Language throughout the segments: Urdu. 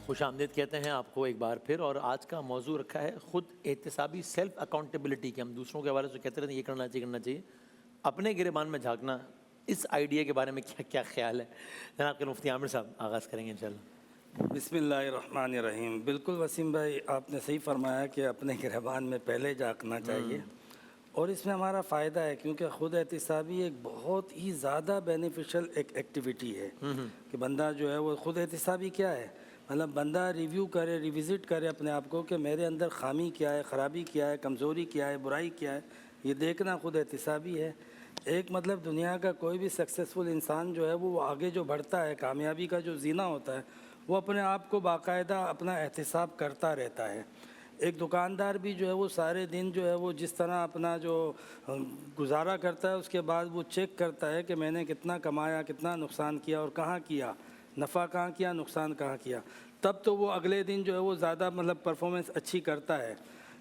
خوش آمدید کہتے ہیں آپ کو ایک بار پھر، اور آج کا موضوع رکھا ہے خود احتسابی سیلف اکاؤنٹیبلٹی کے. ہم دوسروں کے حوالے سے کہتے رہتے ہیں یہ کرنا چاہیے، اپنے گریبان میں جھانکنا. اس آئیڈیا کے بارے میں کیا خیال ہے؟ جناب کے مفتی عامر صاحب آغاز کریں گے انشاءاللہ. بسم اللہ الرحمن الرحیم. بالکل وسیم بھائی، آپ نے صحیح فرمایا کہ اپنے گریبان میں پہلے جھانکنا چاہیے، اور اس میں ہمارا فائدہ ہے کیونکہ خود احتسابی ایک بہت ہی زیادہ بینیفیشل ایک ایکٹیویٹی ہے کہ بندہ جو ہے وہ خود احتسابی کیا ہے، مطلب بندہ ریویو کرے، ریوزٹ کرے اپنے آپ کو کہ میرے اندر خامی کیا ہے، خرابی کیا ہے، کمزوری کیا ہے، برائی کیا ہے. یہ دیکھنا خود احتسابی ہے. ایک مطلب دنیا کا کوئی بھی سکسیسفل انسان جو ہے وہ آگے جو بڑھتا ہے، کامیابی کا جو زینہ ہوتا ہے، وہ اپنے آپ کو باقاعدہ اپنا احتساب کرتا رہتا ہے. ایک دکاندار بھی جو ہے وہ سارے دن جو ہے وہ جس طرح اپنا جو گزارا کرتا ہے، اس کے بعد وہ چیک کرتا ہے کہ میں نے کتنا کمایا، کتنا نقصان کیا اور کہاں کیا، نفع کہاں کیا، نقصان کہاں کیا، تب تو وہ اگلے دن جو ہے وہ زیادہ مطلب پرفارمنس اچھی کرتا ہے.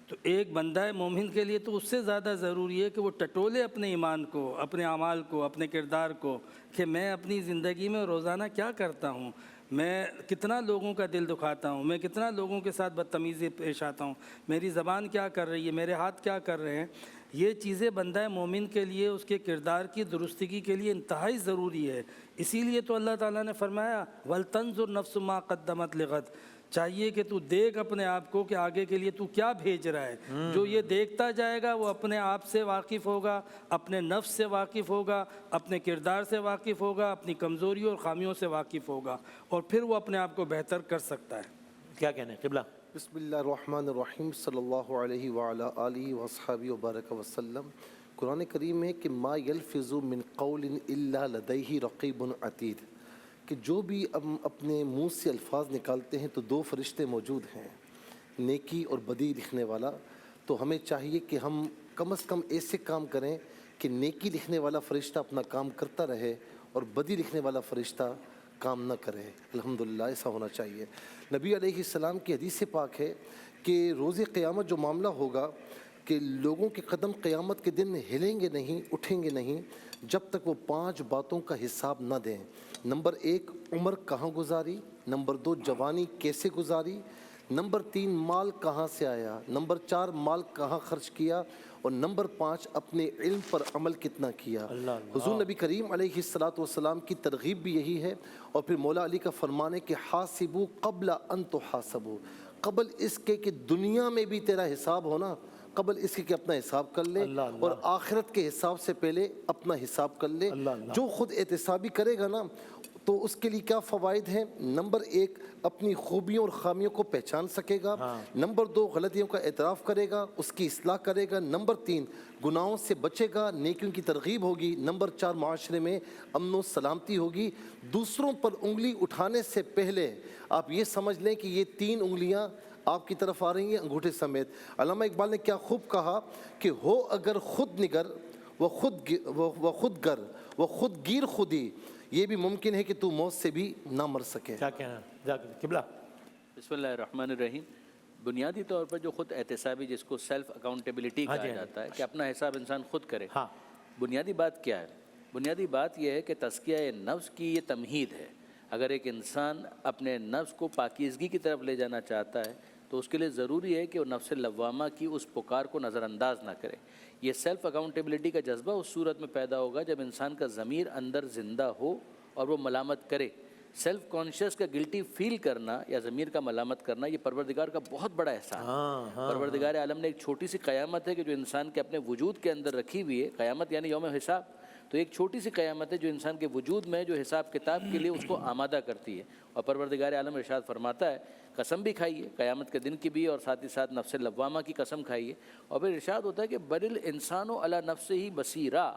تو ایک بندہ مومن کے لیے تو اس سے زیادہ ضروری ہے کہ وہ ٹٹولے اپنے ایمان کو، اپنے اعمال کو، اپنے کردار کو، کہ میں اپنی زندگی میں روزانہ کیا کرتا ہوں، میں کتنا لوگوں کا دل دکھاتا ہوں، میں کتنا لوگوں کے ساتھ بدتمیزی پیش آتا ہوں، میری زبان کیا کر رہی ہے، میرے ہاتھ کیا کر رہے ہیں. یہ چیزیں بندہ مومن کے لیے اس کے کردار کی درستگی کے لیے انتہائی ضروری ہے. اسی لیے تو اللہ تعالیٰ نے فرمایا وَلْتَنْظُرْ نَفْسُ مَا قَدَّمَتْ لِغَدٍ. چاہیے کہ تو دیکھ اپنے آپ کو کہ آگے کے لیے تو کیا بھیج رہا ہے. جو یہ دیکھتا جائے گا وہ اپنے آپ سے واقف ہوگا، اپنے نفس سے واقف ہوگا، اپنے کردار سے واقف ہوگا، اپنی کمزوریوں اور خامیوں سے واقف ہوگا، اور پھر وہ اپنے آپ کو بہتر کر سکتا ہے. کیا کہنا ہے قبلہ؟ بسم اللہ الرحمن الرحیم. صلی اللہ علیہ وعلی آلہ واصحابہ وبارک وسلم. قرآن کریم ہے کہ ما یلفظ من قول الا لدیہ رقیب عتید، کہ جو بھی ہم اپنے منہ سے الفاظ نکالتے ہیں تو دو فرشتے موجود ہیں، نیکی اور بدی لکھنے والا. تو ہمیں چاہیے کہ ہم کم از کم ایسے کام کریں کہ نیکی لکھنے والا فرشتہ اپنا کام کرتا رہے اور بدی لکھنے والا فرشتہ کام نہ کرے. الحمدللہ ایسا ہونا چاہیے. نبی علیہ السلام کی حدیث پاک ہے کہ روز قیامت جو معاملہ ہوگا کہ لوگوں کے قدم قیامت کے دن ہلیں گے نہیں، اٹھیں گے نہیں جب تک وہ 5 باتوں کا حساب نہ دیں. نمبر 1 عمر کہاں گزاری، نمبر 2 جوانی کیسے گزاری، نمبر 3 مال کہاں سے آیا، نمبر 4 مال کہاں خرچ کیا، اور نمبر 5 اپنے علم پر عمل کتنا کیا. حضور نبی کریم علیہ السلام کی ترغیب بھی یہی ہے. اور پھر مولا علی کا فرمان ہے کہ حاسبو قبل ان تحاسبو، قبل اس کے کہ دنیا میں بھی تیرا حساب ہونا، قبل اس کے کہ اپنا حساب کر لے، اور آخرت کے حساب سے پہلے اپنا حساب کر لے. جو خود احتسابی کرے گا نا تو اس کے لیے کیا فوائد ہیں؟ نمبر 1 اپنی خوبیوں اور خامیوں کو پہچان سکے گا. نمبر 2 غلطیوں کا اعتراف کرے گا، اس کی اصلاح کرے گا. نمبر 3 گناہوں سے بچے گا، نیکیوں کی ترغیب ہوگی. نمبر 4 معاشرے میں امن و سلامتی ہوگی. دوسروں پر انگلی اٹھانے سے پہلے آپ یہ سمجھ لیں کہ یہ 3 انگلیاں آپ کی طرف آ رہی ہیں انگوٹھے سمیت. علامہ اقبال نے کیا خوب کہا کہ ہو اگر خود نگر وہ خود گر وہ خود گیر خودی، یہ بھی ممکن ہے کہ تو موت سے بھی نہ مر سکے. کیا کہنا ہے قبلہ؟ بسم اللہ الرحمن الرحیم. بنیادی طور پر جو خود احتسابی جس کو سیلف اکاؤنٹیبلٹی کہا جاتا ہے کہ اپنا حساب انسان خود کرے، بنیادی بات کیا ہے؟ بنیادی بات یہ ہے کہ تزکیہ نفس کی یہ تمہید ہے. اگر ایک انسان اپنے نفس کو پاکیزگی کی طرف لے جانا چاہتا ہے تو اس کے لیے ضروری ہے کہ وہ نفس لوامہ کی اس پکار کو نظر انداز نہ کرے. یہ سیلف اکاؤنٹیبلٹی کا جذبہ اس صورت میں پیدا ہوگا جب انسان کا ضمیر اندر زندہ ہو اور وہ ملامت کرے. سیلف کانشیس کا گلٹی فیل کرنا یا ضمیر کا ملامت کرنا یہ پروردگار کا بہت بڑا احسان ہے. پروردگار عالم نے ایک چھوٹی سی قیامت ہے کہ جو انسان کے اپنے وجود کے اندر رکھی ہوئی ہے. قیامت یعنی یوم حساب، تو ایک چھوٹی سی قیامت ہے جو انسان کے وجود میں جو حساب کتاب کے لیے اس کو آمادہ کرتی ہے. اور پروردگار عالم ارشاد فرماتا ہے قسم بھی کھائیے قیامت کے دن کی بھی، اور ساتھ ہی ساتھ نفس لوامہ کی قسم کھائیے. اور پھر ارشاد ہوتا ہے کہ بل الانسان علی نفسہ بصیرا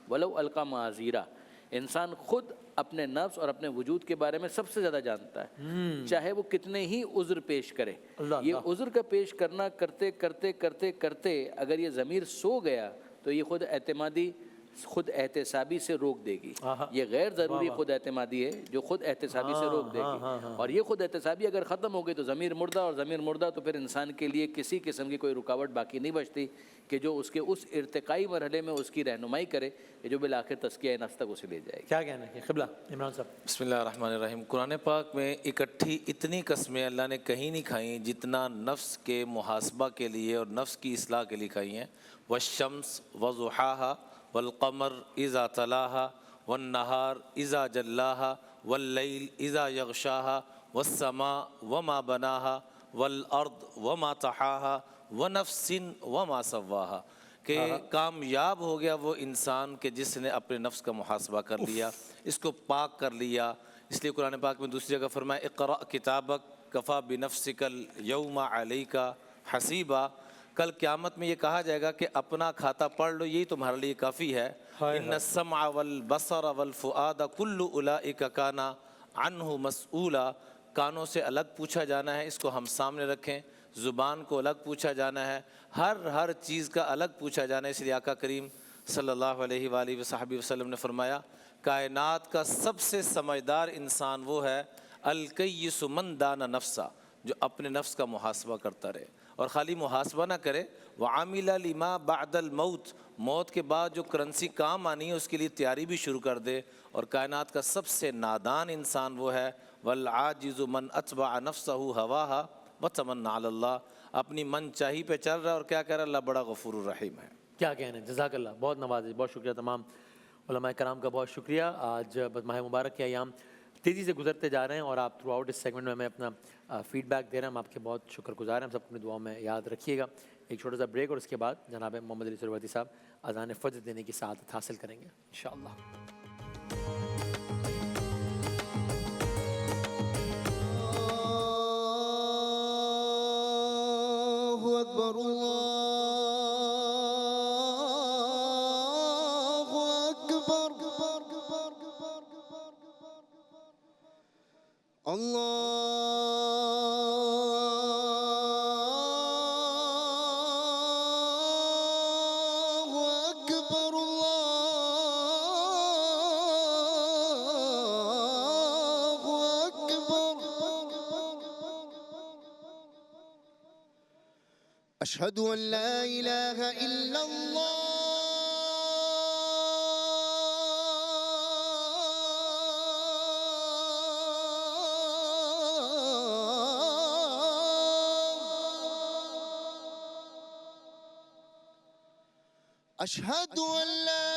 ولو القی معاذیرا. انسان خود اپنے نفس اور اپنے وجود کے بارے میں سب سے زیادہ جانتا ہے، چاہے وہ کتنے ہی عذر پیش کرے. یہ عذر کا پیش کرنا کرتے کرتے کرتے کرتے اگر یہ ضمیر سو گیا تو یہ خود اعتمادی خود احتسابی سے روک دے گی. یہ غیر ضروری خود اعتمادی ہے جو خود احتسابی سے روک دے گی. اور یہ خود احتسابی اگر ختم ہو گئی تو ضمیر مردہ، اور ضمیر مردہ تو پھر انسان کے لیے کسی قسم کی کوئی رکاوٹ باقی نہیں بچتی کہ جو اس کے اس ارتقائی مرحلے میں اس کی رہنمائی کرے کہ جو بالآخر تزکیہ نفس تک اسے لے جائے گی. کیا کہنا ہے قبلہ عمران صاحب؟ بسم اللہ الرحمن الرحیم. قرآن پاک میں اکٹھی اتنی قسمیں اللہ نے کہیں نہیں کھائیں جتنا نفس کے محاسبہ کے لیے اور نفس کی اصلاح کے لیے کھائی ہیں. والشمس وضحاها والقمر اذا تلاها والنہار اذا جلاها واللیل اذا یغشاها والسماء وما بناها والارض وما طحاها ونفس وما سواها. کہ کامیاب ہو گیا وہ انسان کہ جس نے اپنے نفس کا محاسبہ کر لیا، اس کو پاک کر لیا. اس لیے قرآن پاک میں دوسری جگہ فرمایا اقرأ کتابک کفا بنفسک اليوم علیک حسیبا. کل قیامت میں یہ کہا جائے گا کہ اپنا کھاتا پڑھ لو، یہی تمہارے لیے کافی ہے. ان السمع والبصر والفؤاد کل اولئک کان عنہ مسئولا. کانوں سے الگ پوچھا جانا ہے، اس کو ہم سامنے رکھیں. زبان کو الگ پوچھا جانا ہے، ہر چیز کا الگ پوچھا جانا ہے. اس لیے آقا کریم صلی اللہ علیہ وآلہ وصحبہ وسلم نے فرمایا کائنات کا سب سے سمجھدار انسان وہ ہے الکیس من دان نفسا، جو اپنے نفس کا محاسبہ کرتا رہے. اور خالی محاسبہ نہ کرے، وعامل لما بعد الموت، موت کے بعد جو کرنسی کام آنی ہے اس کے لیے تیاری بھی شروع کر دے. اور کائنات کا سب سے نادان انسان وہ ہے والعاجز من اتبع نفسہ ہواها وتمنى علی اللہ، اپنی من چاہی پہ چل رہا ہے اور کیا کہہ رہا ہے اللہ بڑا غفور الرحیم ہے. کیا کہنا ہے؟ جزاک اللہ، بہت نوازش، بہت شکریہ. تمام علماء کرام کا بہت شکریہ. آج ماہ مبارک کے ایام تیزی سے گزرتے جا رہے ہیں اور آپ تھرو آؤٹ اس سیگمنٹ میں ہمیں اپنا فیڈ بیک دے رہے ہیں. ہم آپ کے بہت شکر گزار ہیں. ہم سب اپنی دعاؤں میں یاد رکھیے گا. ایک چھوٹا سا بریک اور اس کے بعد جناب محمد علی سروتی صاحب اذان فجر دینے کی سعادت حاصل کریں گے انشاءاللہ. أكبر الله أكبر الله أكبر الله أكبر. أشهد أن لا إله إلا الله أشهد أن لا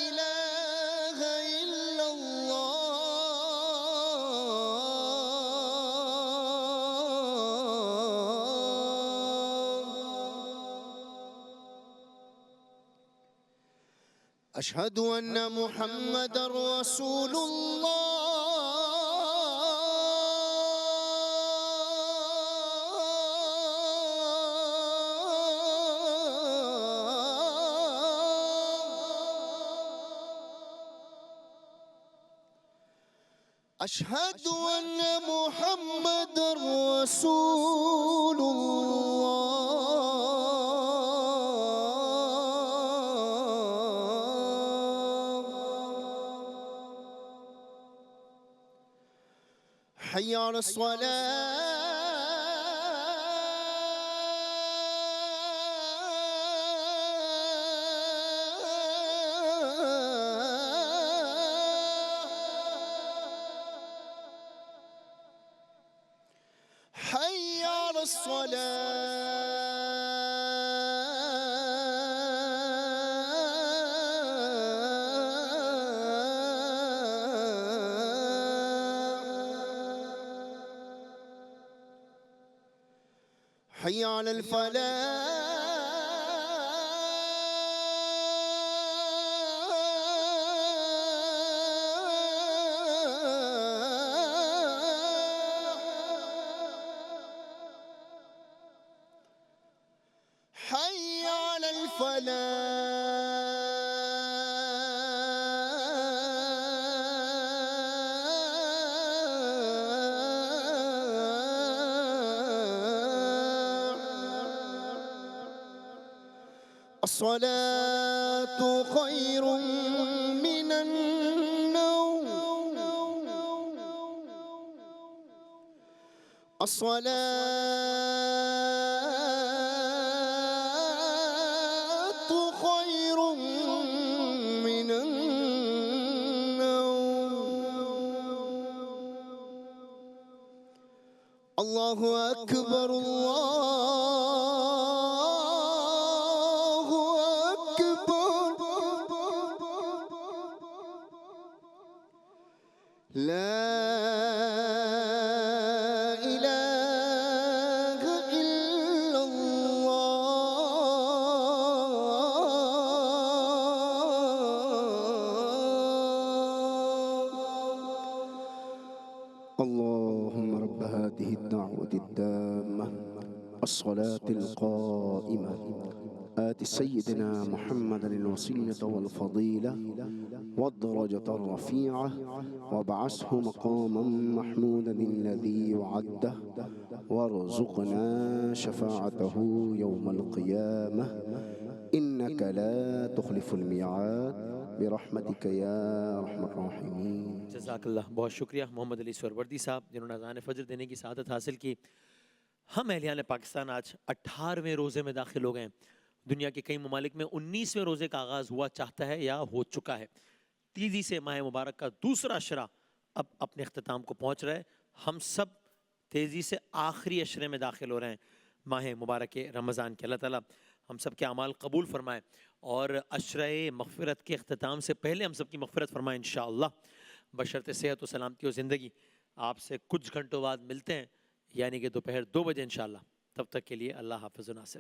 إله إلا الله أشهد أن محمد رسول الله أشهد أن محمد رسول الله. حي على الصلاة حي على الصلاة حي على الفلاح حي على الفلاح الصلاة خير من النوم. الصلاة خير من النوم. الله أكبر الله أكبر. لا إله إلا الله. اللهم رب هذه الدعوة التامة الصلاة القائمة آت سيدنا محمد الوسيلة والفضيلة والدرجة الرفيعة وابعثه مقاما محمودا الذي وعده وارزقنا شفاعته يوم القيامة إنك لا تخلف الميعاد برحمتك يا أرحم الراحمين. جزاک اللہ، بہت شکریہ محمد علی سہروردی صاحب جنہوں نے اذان فجر دینے کی سعادت حاصل کی. ہم اہلیان پاکستان آج 18ویں روزے میں داخل ہو گئے ہیں. دنیا کے کئی ممالک میں 19ویں روزے کا آغاز ہوا چاہتا ہے یا ہو چکا ہے. تیزی سے ماہ مبارک کا دوسرا اشرہ اب اپنے اختتام کو پہنچ رہا ہے. ہم سب تیزی سے آخری اشرے میں داخل ہو رہے ہیں ماہ مبارک رمضان کے. اللہ تعالیٰ ہم سب کے اعمال قبول فرمائے اور عشرہ مغفرت کے اختتام سے پہلے ہم سب کی مغفرت فرمائے انشاءاللہ. بشرط صحت و سلامتی و زندگی آپ سے کچھ گھنٹوں بعد ملتے ہیں، یعنی کہ دوپہر 2 بجے انشاءاللہ. تب تک کے لیے اللہ حافظ و ناصر.